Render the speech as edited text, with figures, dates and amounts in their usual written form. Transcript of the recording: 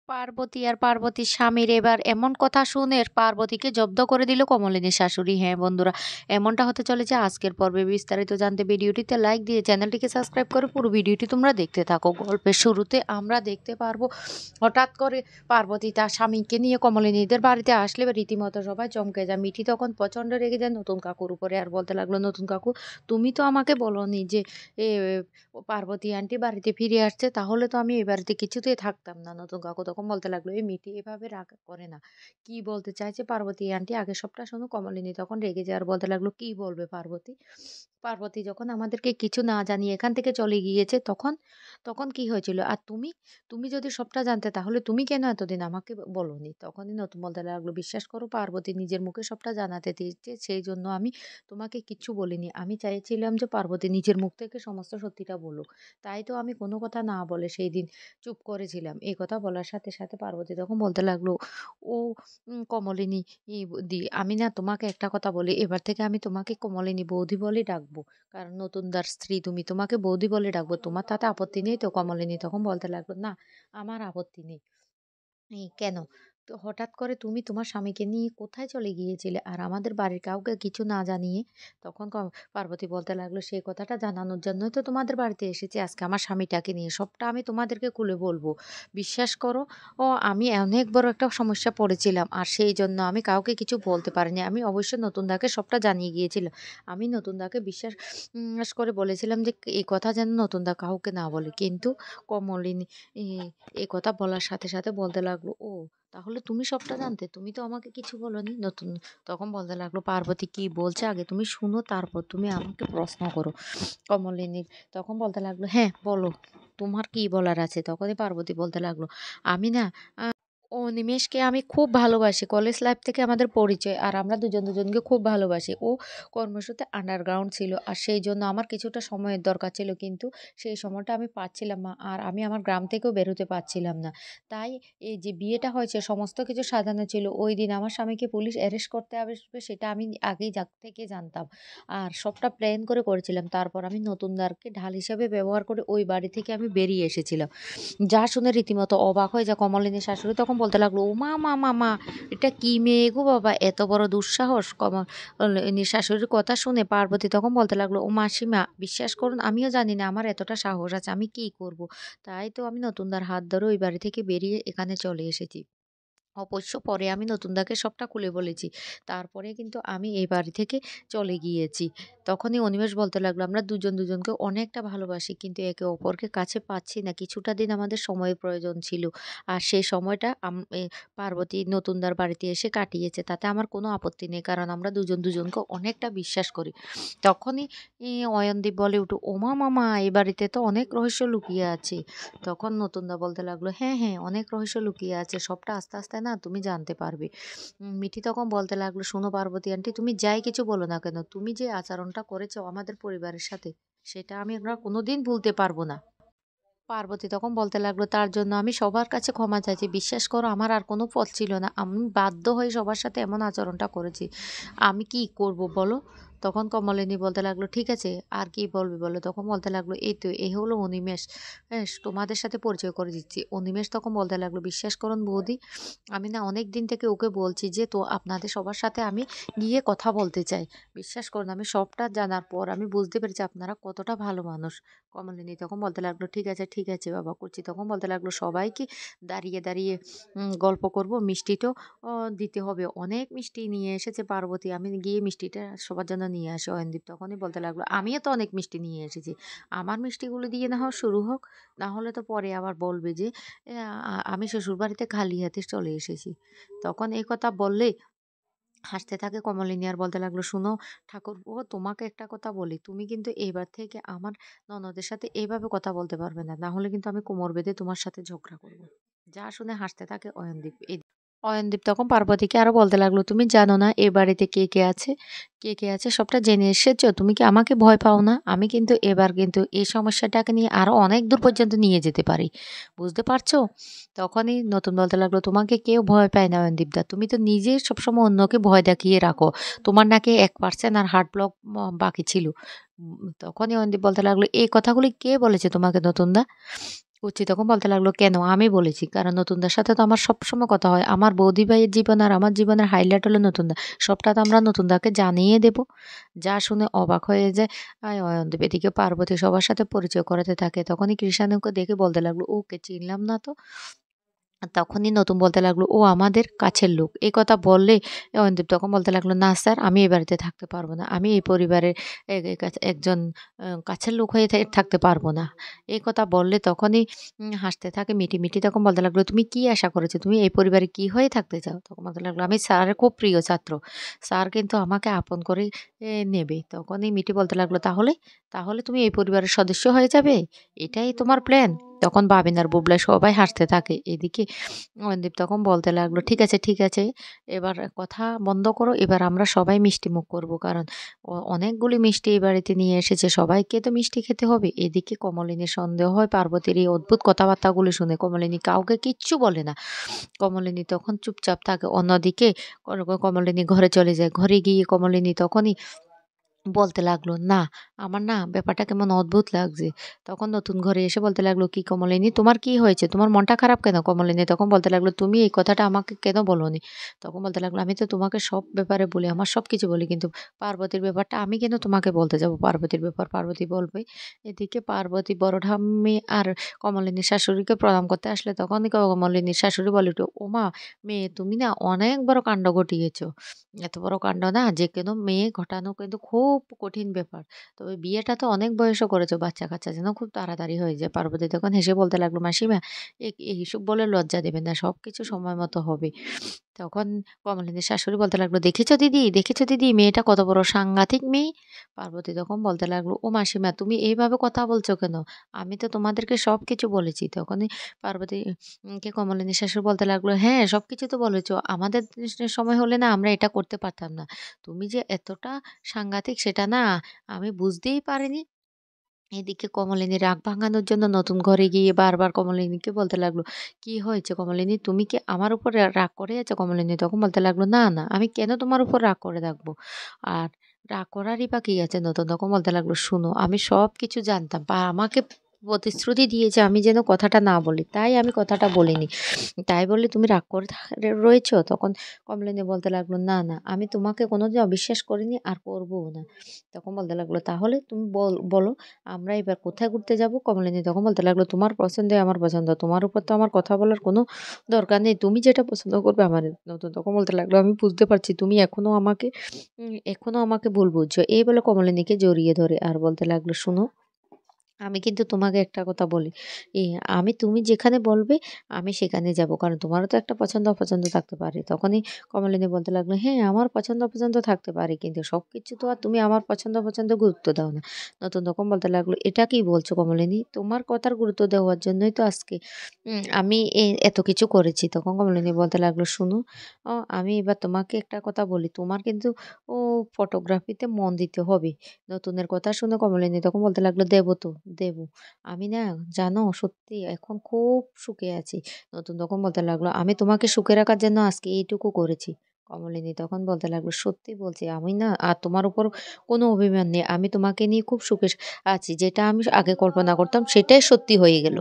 পার্বতী আর পার্বতীর স্বামীর এবার এমন কথা শুনে পার্বতীকে জব্দ করে দিল কমলিনীর শাশুড়ি। হ্যাঁ বন্ধুরা, এমনটা হতে চলেছে আজকের পর্বে। বিস্তারিত জানতে ভিডিওটিতে লাইক দিয়ে চ্যানেলটিকে সাবস্ক্রাইব করে পুরো ভিডিওটি তোমরা দেখতে থাকো। গল্পের শুরুতে আমরা দেখতে পারবো হঠাৎ করে পার্বতী তার স্বামীকে নিয়ে কমলিনীদের বাড়িতে আসলে রীতিমতো সবাই চমকে যায়। মিঠি তখন প্রচণ্ড রেগে যায় নতুন কাকুর উপরে, আর বলতে লাগলো, নতুন কাকু তুমি তো আমাকে বলোনি যে এ পার্বতী আন্টি বাড়িতে ফিরে আসছে, তাহলে তো আমি এই বাড়িতে কিছুতেই থাকতাম না। নতুন কাকু তখন বলতে লাগলো, এই মিটি এভাবে রাগ করে না, কি বলতে চাইছে পার্বতী আন্টি আগে সবটা শোনো। কমলিনী তখন রেগে যায় আর বলতে লাগলো, কি বলবে পার্বতী? পার্বতী যখন আমাদেরকে কিছু না জানিয়ে এখান থেকে চলে গিয়েছে, তখন তখন কি হয়েছিল? আর তুমি তুমি যদি সবটা জানতে তাহলে তুমি কেন এতদিন আমাকে বলোনি? তখনই নতুন বলতে লাগলো, বিশ্বাস করো পার্বতী নিজের মুখে সবটা জানাতে দিয়েছে, সেই জন্য আমি তোমাকে কিচ্ছু বলিনি। আমি চাইছিলাম যে পার্বতী নিজের মুখ থেকে সমস্ত সত্যিটা বলুক, তাই তো আমি কোনো কথা না বলে সেই দিন চুপ করেছিলাম। এই কথা বলার সাথে সাথে পার্বতী তখন বলতে লাগলো, ও কমলিনী আমি না তোমাকে একটা কথা বলি, এবার থেকে আমি তোমাকে কমলিনী বৌদি বলে ডাকবো, কারণ নতুনদার স্ত্রী তুমি, তোমাকে বৌদি বলে ডাকবো। তোমার তাতে আপত্তি নেই তো? কমলিনী তখন বলতে লাগলো, না আমার আপত্তি নেই। কেন? তো হঠাৎ করে তুমি তোমার স্বামীকে নিয়ে কোথায় চলে গিয়েছিলে? আর আমাদের বাড়ির কাউকে কিছু না জানিয়ে? তখন পার্বতী বলতে লাগলো, সেই কথাটা জানানোর জন্যই তো তোমাদের বাড়িতে এসেছি আজকে আমার স্বামীটাকে নিয়ে। সবটা আমি তোমাদেরকে খুলে বলবো। বিশ্বাস করো, আমি অনেক বড় একটা সমস্যা পড়েছিলাম, আর সেই জন্য আমি কাউকে কিছু বলতে পারিনি। আমি অবশ্যই নতুনদাকে সবটা জানিয়ে গিয়েছিলাম। আমি নতুনদাকে বিশ্বাস করে বলেছিলাম যে এই কথা যেন নতুনদা কাউকে না বলে। কিন্তু কমলিনী এ এই কথা বলার সাথে সাথে বলতে লাগলো, ও তাহলে তুমি সবটা জানতে, তুমি তো আমাকে কিছু বলোনি। নতুন তখন বলতে লাগলো, পার্বতী কি বলছে আগে তুমি শুনো, তারপর তুমি আমাকে প্রশ্ন করো। কমলিনী তখন বলতে লাগলো, হ্যাঁ বলো, তোমার কি বলার আছে? তখনই পার্বতী বলতে লাগলো, আমি না নিমেষকে আমি খুব ভালোবাসি। কলেজ লাইফ থেকে আমাদের পরিচয়, আর আমরা দুজন দুজনকে খুব ভালোবাসি। ও কর্মসূত্রে আন্ডারগ্রাউন্ড ছিল, আর সেই জন্য আমার কিছুটা সময়ের দরকার ছিল, কিন্তু সেই সময়টা আমি পাচ্ছিলাম না, আর আমি আমার গ্রাম থেকেও বেরোতে পারছিলাম না। তাই এই যে বিয়েটা হয়েছে সমস্ত কিছু সাজানো ছিল। ওই দিন আমার স্বামীকে পুলিশ অ্যারেস্ট করতে আসবে সেটা আমি আগেই থেকে জানতাম, আর সবটা প্ল্যান করে করেছিলাম। তারপর আমি নতুনদারকে ঢাল হিসাবে ব্যবহার করে ওই বাড়ি থেকে আমি বেরিয়ে এসেছিলাম। যা শুনে রীতিমতো অবাক হয়ে যায় কমলিনীর শাশুড়ি। তখন বলতে লাগলো, ও মা মা মা মা, এটা কি মেয়ে গো বাবা, এত বড় দুঃসাহস! কমলিনীর শাশুড়ির কথা শুনে পার্বতী তখন বলতে লাগলো, ও মাসিমা বিশ্বাস করুন, আমিও জানি না আমার এতটা সাহস আছে, আমি কি করব। তাই তো আমি নতুনদার হাত ধরে ওই বাড়ি থেকে বেরিয়ে এখানে চলে এসেছি। অবশ্য পরে আমি নতুনদাকে সবটা খুলে বলেছি। তারপরে কিন্তু আমি এই বাড়ি থেকে চলে গিয়েছি। তখনই অনিমেষ বলতে লাগলো, আমরা দুজন দুজনকে অনেকটা ভালোবাসি, কিন্তু একে অপরকে কাছে পাচ্ছি না। কিছুটা দিন আমাদের সময়ের প্রয়োজন ছিল, আর সেই সময়টা পার্বতী নতুনদার বাড়িতে এসে কাটিয়েছে। তাতে আমার কোনো আপত্তি নেই, কারণ আমরা দুজন দুজনকে অনেকটা বিশ্বাস করি। তখনই অয়নদীপ বলে উঠো, ওমা মামা, এই বাড়িতে তো অনেক রহস্য লুকিয়ে আছে। তখন নতুনদা বলতে লাগলো, হ্যাঁ হ্যাঁ, অনেক রহস্য লুকিয়ে আছে, সবটা আস্তে আস্তে না তুমি জানতে পারবে। মিঠি তখন বলতে লাগলো, শোনো পার্বতী আন্টি, তুমি যাই কিছু বলো না কেন, তুমি যে আচরণটা করেছো আমাদের পরিবারের সাথে, সেটা আমরা কোনোদিন ভুলতে পারবো না। পার্বতী তখন বলতে লাগলো, তার জন্য আমি সবার কাছে ক্ষমা চাইছি। বিশ্বাস করো আমার আর কোনো পথ ছিল না, আমি বাধ্য হয়ে সবার সাথে এমন আচরণটা করেছি। আমি কি করব বলো? তখন কমলিনী বলতে লাগলো, ঠিক আছে আর কি বলবি বলো? তখন বলতে লাগলো, এই তো এই হলো অনিমেষ, হ্যাঁ তোমাদের সাথে পরিচয় করে দিচ্ছি। অনিমেষ তখন বলতে লাগলো, বিশ্বাস করুন বৌদি, আমি না অনেক দিন থেকে ওকে বলছি যে তো আপনাদের সবার সাথে আমি গিয়ে কথা বলতে চাই। বিশ্বাস করুন আমি সবটা জানার পর আমি বুঝতে পেরেছি আপনারা কতটা ভালো মানুষ। কমলিনী তখন বলতে লাগলো, ঠিক আছে বাবা, করছি। তখন বলতে লাগলো, সবাইকে দাঁড়িয়ে দাঁড়িয়ে গল্প করব, মিষ্টিটাও দিতে হবে। অনেক মিষ্টি নিয়ে এসেছে পার্বতী, আমি গিয়ে মিষ্টিটা সবার জন্য নিয়ে আসি। অয়নদীপ তখনই বলতে লাগলো, আমিও তো অনেক মিষ্টি নিয়ে এসেছি, আমার মিষ্টিগুলো দিয়ে না হয় শুরু হোক, না হলে তো পরে আবার বলবে যে আমি শ্বশুরবাড়িতে খালি হাতে চলে এসেছি। তখন এই কথা বললে হাসতে থাকে কমলিনী, আর বলতে লাগলো, শুনো ঠাকুরপো, তোমাকে একটা কথা বলি, তুমি কিন্তু এবার থেকে আমার ননদের সাথে এইভাবে কথা বলতে পারবে না, না হলে কিন্তু আমি কোমর বেঁধে তোমার সাথে ঝগড়া করবো। যা শুনে হাসতে থাকে অয়নদীপ। অয়নদীপ তখন পার্বতীকে আরো বলতে লাগলো, তুমি জানো না এ বাড়িতে কে কে আছে, কে কে আছে সবটা জেনে এসেছো, তুমি কি আমাকে ভয় পাও না? আমি কিন্তু এবার কিন্তু এই সমস্যাটাকে নিয়ে আরো অনেক দূর পর্যন্ত নিয়ে যেতে পারি, বুঝতে পারছো? তখনই নতুন বলতে লাগলো, তোমাকে কেউ ভয় পায় না অয়নদীপদা, তুমি তো নিজে সবসময় অন্যকে ভয় দেখিয়ে রাখো। তোমার নাকি 1% আর হার্ট ব্লক বাকি ছিল। তখনই অয়নদীপ বলতে লাগলো, এই কথাগুলি কে বলেছে তোমাকে নতুনদা? কুচি তখন বলতে লাগলো, "কেন? আমি বলেছি। কারণ নতুনদের সাথে তো আমার সবসময় কথা হয়। আমার বৌদি ভাইয়ের জীবন আর আমার জীবনের হাইলাইট হলো নতুনদা। সবটা তো আমরা নতুনদাকে জানিয়ে দেব।" যা শুনে অবাক হয়ে যায় অয়নদীপ। এদিকে পার্বতী সবার সাথে পরিচয় করাতে থাকে। তখনই কৃষাণুকে দেখে বলতে লাগলো, "ওকে চিনলাম না তো।" তখনই নতুন বলতে লাগলো, "ও আমাদের কাছের লোক।" এই কথা বললে অয়নদীপ তখন বলতে লাগলো, "না স্যার, আমি এই বাড়িতে থাকতে পারব না। আমি এই পরিবারের একজন কাছের লোক হয়ে থাকতে পারব না।" এই কথা বললে তখনই হাসতে থাকে মিটি, মিটি তখন বলতে লাগলো, "তুমি কি আশা করেছো? তুমি এই পরিবারে কি হয়ে থাকতে চাও?" তখন বলতে লাগলো, "আমি স্যারের খুব প্রিয় ছাত্র। স্যার কিন্তু আমাকে আপন করে নেবে।" তখনই মিটি বলতে লাগলো, "তাহলে? তাহলে তুমি এই পরিবারের সদস্য হয়ে যাবে? এটাই তোমার প্ল্যান?" তখন বাবিন আর বুবলাই সবাই হাসতে থাকে। এদিকে অয়নদীপ তখন বলতে লাগলো, "ঠিক আছে, ঠিক আছে। এবার কথা বন্ধ করো। এবার আমরা সবাই মিষ্টিমুখ করব। কারণ অনেকগুলি মিষ্টি এই বাড়িতে নিয়ে এসেছে। সবাইকে তো মিষ্টি খেতে হবে।" এদিকে কমলিনীর সন্দেহ হয় পার্বতীর এই অদ্ভুত কথাবার্তাগুলি শুনে। কমলিনী কাউকে কিচ্ছু বলে না। কমলিনী তখন চুপচাপ থাকে। অন্যদিকে কমলিনী ঘরে চলে যায়। ঘরে গিয়ে কমলিনী তখনই বলতে লাগলো, "না, আমার না ব্যাপারটা কেমন অদ্ভুত লাগছে।" তখন নতুন ঘরে এসে বলতে লাগলো, "কি কমলিনী, তোমার কি হয়েছে? তোমার মনটা খারাপ কেন?" কমলিনী তখন বলতে লাগলো, "তুমি এই কথাটা আমাকে কেন বলোনি?" তখন বলতে লাগলো, "আমি তো তোমাকে সব ব্যাপারে বলি, আমার সবকিছু বলি। কিন্তু পার্বতীর ব্যাপারটা আমি কেন তোমাকে বলতে যাব? পার্বতীর ব্যাপার পার্বতী বলবে।" এদিকে পার্বতী বড় ঠাম্মি আর কমলিনীর শাশুড়িকে প্রণাম করতে আসলে তখনই কমলিনীর শাশুড়ি বলে উঠল, "ওমা! মেয়ে, তুমি না অনেক বড় কাণ্ড ঘটিয়েছ। এত বড় কাণ্ড না যেকোনো মেয়ে ঘটানো কিন্তু খুব কঠিন ব্যাপার। তবে বিয়েটা তো অনেক বয়সে করেছো, বাচ্চা-কাচ্চা যেন খুব তাড়াতাড়ি হয়ে যায়।" পার্বতী তখন হেসে বলতে লাগলো, "মাসিমা, এইসব বলে লজ্জা দেবেন না। সবকিছু সময় মতো হবে।" তখন কমলিনীর শাশুড়ি বলতে লাগলো, "দেখেছো দিদি, দেখেছো দিদি, মেয়েটা কত বড় সাংঘাতিক মেয়ে?" পার্বতী তখন বলতে লাগলো, "ও মাসিমা, তুমি এইভাবে কথা বলছো কেন? আমি তো তোমাদেরকে সবকিছু বলেছি।" তখনই পার্বতী কে কমলিনীর শাশুড়ি বলতে লাগলো, "হ্যাঁ, সবকিছু তো বলেছো। আমাদের সময় হলে না আমরা এটা করতে পারতাম না। তুমি যে এতটা সাংঘাতিক সেটা না আমি বুঝতেই পারিনি।" এদিকে কমলিনী রাগ ভাঙানোর জন্য নতুন ঘরে গিয়ে বারবার কমলিনীকে বলতে লাগলো, "কি হয়েছে কমলিনী? তুমি কি আমার উপর রাগ করে আছো?" কমলিনী তখন বলতে লাগলো, "না, না, আমি কেন তোমার উপর রাগ করে থাকবো? আর রাগ করারই বা কি আছে?" নতুন তখন বলতে লাগলো, "শুনো, আমি সবকিছু জানতাম বা আমাকে প্রতিশ্রুতি দিয়েছে আমি যেন কথাটা না বলি। তাই আমি কথাটা বলিনি। তাই বলে তুমি রাগ করে রয়েছো?" তখন কমলিনী বলতে লাগলো, "না, না, আমি তোমাকে কোনোদিন অবিশ্বাস করিনি আর করবোও না।" তখন বলতে লাগলো, "তাহলে তুমি বলো আমরা এবার কোথায় ঘুরতে যাব?" কমলিনী তখন বলতে লাগলো, "তোমার পছন্দই আমার পছন্দ। তোমার উপর তো আমার কথা বলার কোনো দরকার নেই। তুমি যেটা পছন্দ করবে আমার।" নতুন তখন বলতে লাগলো, "আমি বুঝতে পারছি তুমি এখনো আমাকে ভুল বুঝছো।" এই বলে কমলিনীকে জড়িয়ে ধরে আর বলতে লাগলো, "শুনো, আমি কিন্তু তোমাকে একটা কথা বলি। এ তুমি যেখানে বলবে আমি সেখানে যাব। কারণ তোমারও তো একটা পছন্দ অপছন্দ থাকতে পারে।" তখনই কমলিনী বলতে লাগলো, "হ্যাঁ, আমার পছন্দ অপছন্দ থাকতে পারে। কিন্তু সবকিছু তো আর তুমি আমার পছন্দ অপছন্দে গুরুত্ব দাও না।" নতুন তখন বলতে লাগলো, "এটা কি বলছো কমলিনী? তোমার কথার গুরুত্ব দেওয়ার জন্যই তো আজকে আমি এত কিছু করেছি।" তখন কমলিনী বলতে লাগলো, "শুনো, আমি এবার তোমাকে একটা কথা বলি। তোমার কিন্তু ও ফটোগ্রাফিতে মন দিতে হবে।" নতুনের কথা শুনে কমলিনী তখন বলতে লাগলো, "দেবো তো, দেবো। আমি না জানো সত্যি এখন খুব সুখে আছি।" নতুন তখন বলতে লাগলো, "আমি তোমাকে সুখে রাখার জন্য আজকে এইটুকু করেছি।" কমলিনী তখন বলতে লাগলো, "সত্যি বলছি, আমি না আর তোমার উপর কোনো অভিমান নেই। আমি তোমাকে নিয়ে খুব সুখে আছি। যেটা আমি আগে কল্পনা করতাম সেটাই সত্যি হয়ে গেল।"